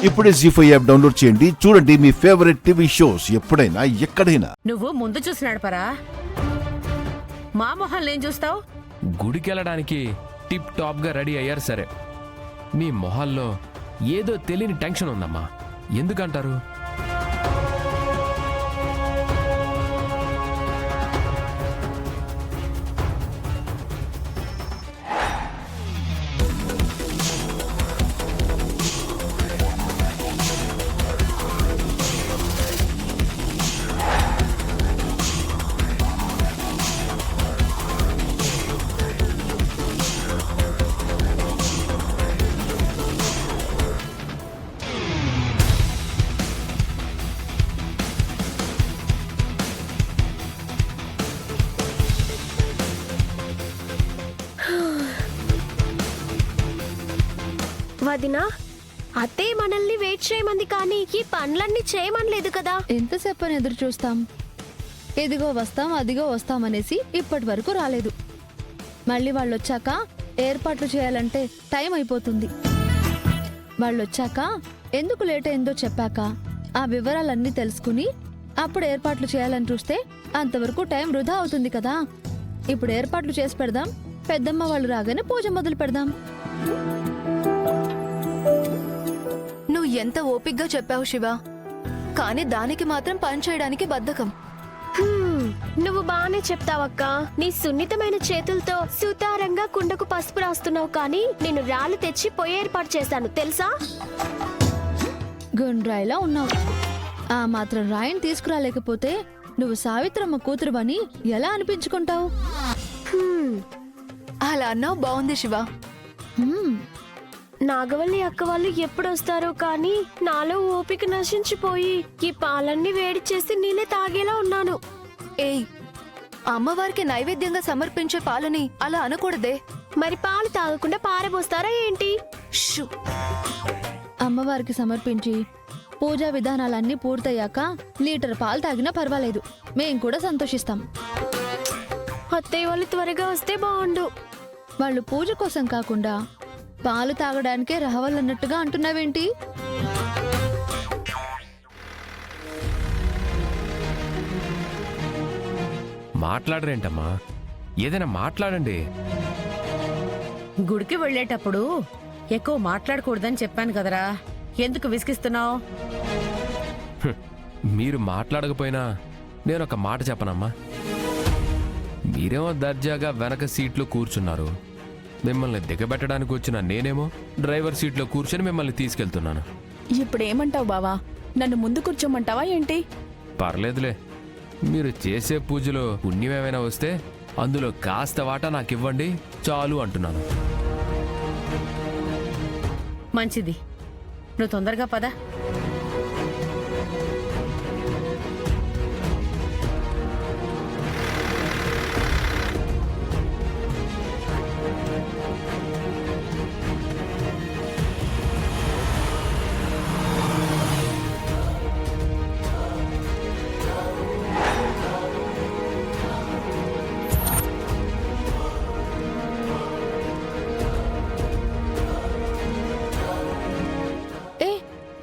ఇప్పుడే జీ5 app download చేయండి. చూడండి మీ ఫేవరెట్ టీవీ షోస్ ఎప్పుడైనా ఎక్కడైనా. నువ్వు ముందు చూసి నడపరా, మా మొహంలో ఏం చూస్తావు? గుడికెళ్ళడానికి టిప్ టాప్ గా రెడీ అయ్యారు సరే, మీ మొహాల్లో ఏదో తెలియని టెన్షన్ ఉందమ్మా. ఎందుకంటారు? వదినా, అత్తే మనల్ని వెయిట్ చేయమంది కానీ ఈ పనులన్నీ చేయమనలేదు కదా. ఎంతసేపు ఎదురు చూస్తాం? ఎదిగో వస్తాం అదిగో వస్తామనేసి ఇప్పటి వరకు రాలేదు. మళ్ళీ వాళ్ళు వచ్చాక ఏర్పాట్లు చేయాలంటే టైం అయిపోతుంది. వాళ్ళు వచ్చాక ఎందుకు లేట్ అయిందో చెప్పాక ఆ వివరాలన్నీ తెలుసుకుని అప్పుడు ఏర్పాట్లు చేయాలని చూస్తే అంతవరకు టైం వృధా అవుతుంది కదా. ఇప్పుడు ఏర్పాట్లు చేసి పెడదాం, పెద్దమ్మ వాళ్ళు రాగానే పూజ మొదలు పెడదాం. నువ్వు ఎంత ఓపిగ్గా చెప్పావు శివ, కానీ దానికి మాత్రం పని చేయడానికి బద్ధకం. నువ్వు బానే చెప్తావక్క. నీ సున్నితమైన చేతులతో సుతారంగా కుండకు పసుపు రాస్తున్నావు, కానీ నేను రాళ్ళు తెచ్చి పొయ్యి ఏర్పాటు చేశాను తెలుసా. గుండ్రాయిలా ఉన్నావు. ఆ మాత్రం రాయిని తీసుకురాలేకపోతే నువ్వు సావిత్రమ్మ కూతురువని ఎలా అనిపించుకుంటావు? అలా అన్నావు బాగుంది శివ. నాగవల్లి అక్క వాళ్ళు ఎప్పుడొస్తారో కానీ నాలో ఓపిక నశించిపోయి ఈ పాలన్నీ వేడి చేసి నేనే తాగేలా ఉన్నాను. ఏయ్, అమ్మవారికి నైవేద్యంగా సమర్పించే పాలని అలా అనకూడదే. మరి పాలు తాగకుండా పారబోస్తారా ఏంటి? షూ. అమ్మవారికి సమర్పించి పూజా విధానాలన్నీ పూర్తయ్యాక లీటర్ పాలు తాగినా పర్వాలేదు, మేం కూడా సంతోషిస్తాం. అత్తయ్య వాళ్ళు త్వరగా వస్తే బాగుండు. వాళ్ళు పూజ కోసం కాకుండా పాలు తాగడానికే రావాలన్నట్టుగా అంటున్నావేంటి? మాట్లాడరేంటమ్మా, ఏదైనా మాట్లాడండి. గుడికి వెళ్ళేటప్పుడు ఎక్కువ మాట్లాడకూడదని చెప్పాను కదరా, ఎందుకు విసిగిస్తున్నావు? మీరు మాట్లాడకపోయినా నేను ఒక మాట చెప్పనమ్మా. మీరేమో దర్జాగా వెనక సీట్లో కూర్చున్నారు, మిమ్మల్ని దిగబెట్టడానికి వచ్చిన నేనేమో డ్రైవర్ సీట్లో కూర్చొని మిమ్మల్ని తీసుకెళ్తున్నాను. ఇప్పుడేమంటావు బావా? నన్ను ముందు కూర్చోమంటావా ఏంటి? పర్లేదులే, మీరు చేసే పూజలో పుణ్యం ఏమైనా వస్తే అందులో కాస్త వాటా నాకివ్వండి చాలు అంటున్నాను. మంచిది, నువ్వు తొందరగా పద.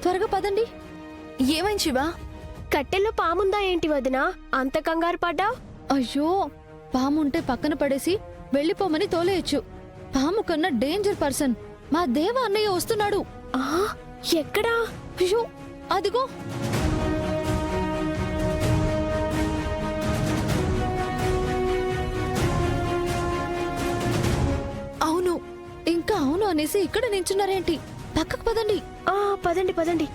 త్వరగా పదండి. ఏమైంది శివ? కట్టెల్లో పాముందా ఏంటి వదినా, అంత కంగారు పడ్డావు? అయ్యో, పాముంటే పక్కన పడేసి వెళ్ళిపోమని తోలేయచ్చు. పాము కన్నా డేంజర్ పర్సన్ మా దేవ అన్నయ్య వస్తున్నాడు. ఎక్కడా? అయ్యో అదిగో. అవును. ఇంకా అవును అనేసి ఇక్కడ నించున్నారేంటి? పక్కకు పదండి. పదండి పదండి.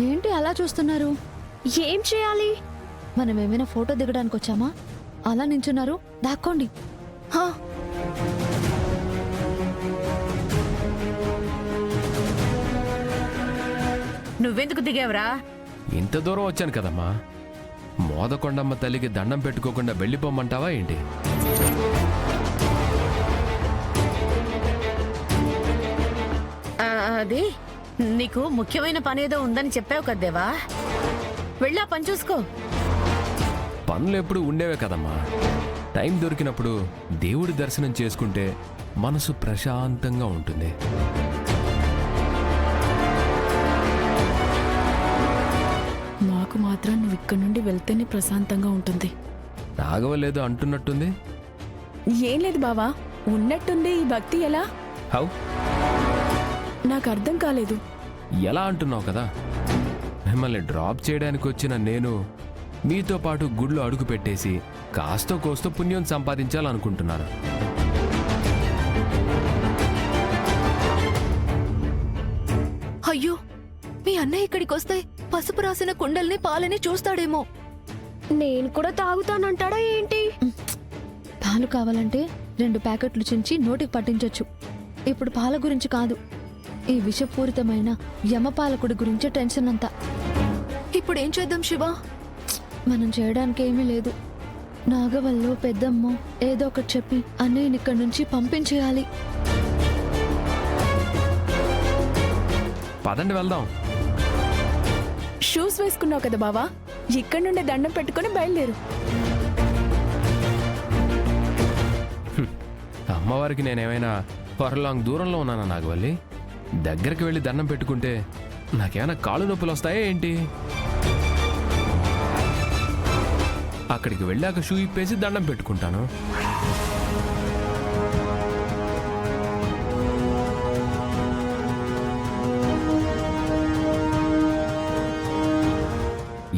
ఏంటి అలా చూస్తున్నారు? ఏం చేయాలి? మనం ఏమైనా ఫోటో దిగడానికి వచ్చామా? అలా నించున్నారు, దాక్కోండి. నువ్వెందుకు దిగావురా? ఇంత దూరం వచ్చాను కదమ్మా, మోదకొండమ్మ తల్లికి దండం పెట్టుకోకుండా వెళ్ళిపోమంటావా ఏంటి? అది నీకు ముఖ్యమైన పనేదో ఉందని చెప్పావు కదేవా, వెళ్ళా పని చూసుకో. పనులు ఎప్పుడు ఉండేవే కదమ్మా. టైం దొరికినప్పుడు దేవుడి దర్శనం చేసుకుంటే మనసు ప్రశాంతంగా ఉంటుంది. నాకు మాత్రం నువ్వు ఇక్కడి నుండి వెళ్తేనే ప్రశాంతంగా ఉంటుంది. రాగవలేదు అంటున్నట్టుంది. ఏం లేదు బావా, ఉన్నట్టుండి ఈ భక్తి ఎలా? హౌ? నాకు అర్థం కాలేదు. ఎలా అంటున్నావు కదా. మిమ్మల్ని డ్రాప్ చేయడానికి వచ్చిన నేను మీతో పాటు గుడిలో అడుగు పెట్టేసి కాస్తో కోస్తో పుణ్యం సంపాదించాలనుకుంటున్నాను. అయ్యో, మీ అన్నయ్య ఇక్కడికి వస్తే పసుపు రాసిన కుండల్ని పాలని చూస్తాడేమో. నేను కూడా తాగుతానంటాడా ఏంటి? పాలు కావాలంటే 2 ప్యాకెట్లు చించి నోటికి పట్టించొచ్చు. ఇప్పుడు పాల గురించి కాదు, ఈ విషపూరితమైన యమపాలకుడి గురించే టెన్షన్ అంతా. ఇప్పుడు ఏం చేద్దాం శివ? మనం చేయడానికి ఏమీ లేదు. నాగవల్లో పెద్దమ్మ ఏదో ఒకటి చెప్పి అన్నయ్యని ఇక్కడి నుంచి పంపించేయాలి. పదండి వెళ్దాం. షూస్ వేసుకున్నావు కదా బావా, ఇక్కడి నుండి దండం పెట్టుకుని బయలుదేరు. అమ్మవారికి నేనేమైనా పొరలాంగ్ దూరంలో ఉన్నానా నాగవల్లి? దగ్గరికి వెళ్ళి దండం పెట్టుకుంటే నాకేమైనా కాళ్ళు నొప్పులు వస్తాయా ఏంటి? అక్కడికి వెళ్ళాక షూ ఇప్పేసి దండం పెట్టుకుంటాను.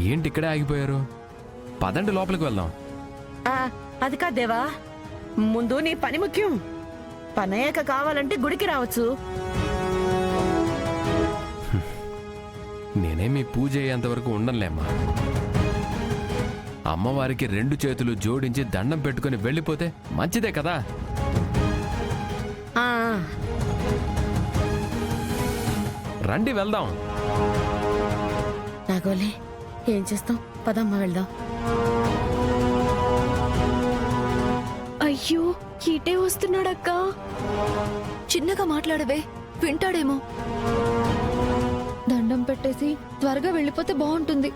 ఏంటి ఇక్కడే ఆగిపోయారు? పదండి లోపలికి వెళ్దాం. అది కాదేవా, ముందు నీ పని ముఖ్యం. పనయ్యాక కావాలంటే గుడికి రావచ్చు. నేనే మీ పూజ అయ్యేంతవరకు ఉండనులేమ్మా. అమ్మవారికి 2 చేతులు జోడించి దండం పెట్టుకుని వెళ్ళిపోతే మంచిదే కదా. ఆ, రండి వెళ్దాం. నాగోలే, ఏం చేస్తాం? పదమ్మ వెళ్దాం. అయ్యో, ఇటే వస్తున్నాడక్క. చిన్నగా మాట్లాడవే, వింటాడేమో. దండం పెట్టేసి త్వరగా వెళ్ళిపోతే బాగుంటుంది.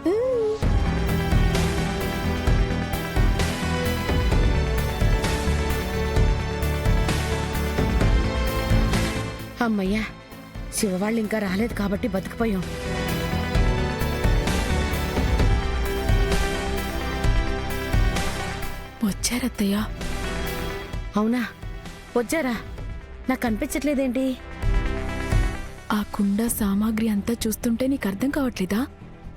అమ్మయ్యా, శివవాళ్ళు ఇంకా రాలేదు కాబట్టి బతికిపోయాం. వచ్చారత్తయ్య. అవునా, వచ్చారా? నాకు కనిపించట్లేదేంటి? ఆ కుండ సామాగ్రి అంతా చూస్తుంటే నీకు అర్థం కావట్లేదా?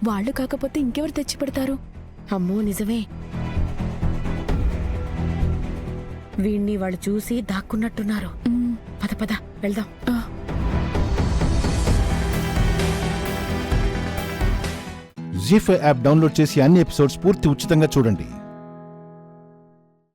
వాళ్ళు కాకపోతే ఇంకెవరు తెచ్చి పెడతారు? అమ్మో నిజమే, వీణ్ణి వాళ్ళు చూసి దాక్కున్నట్టున్నారు. పద పద వెళ్దాం. ఆ. జీ5 యాప్ డౌన్లోడ్ చేసి అన్ని ఎపిసోడ్స్ పూర్తి ఉచితంగా చూడండి.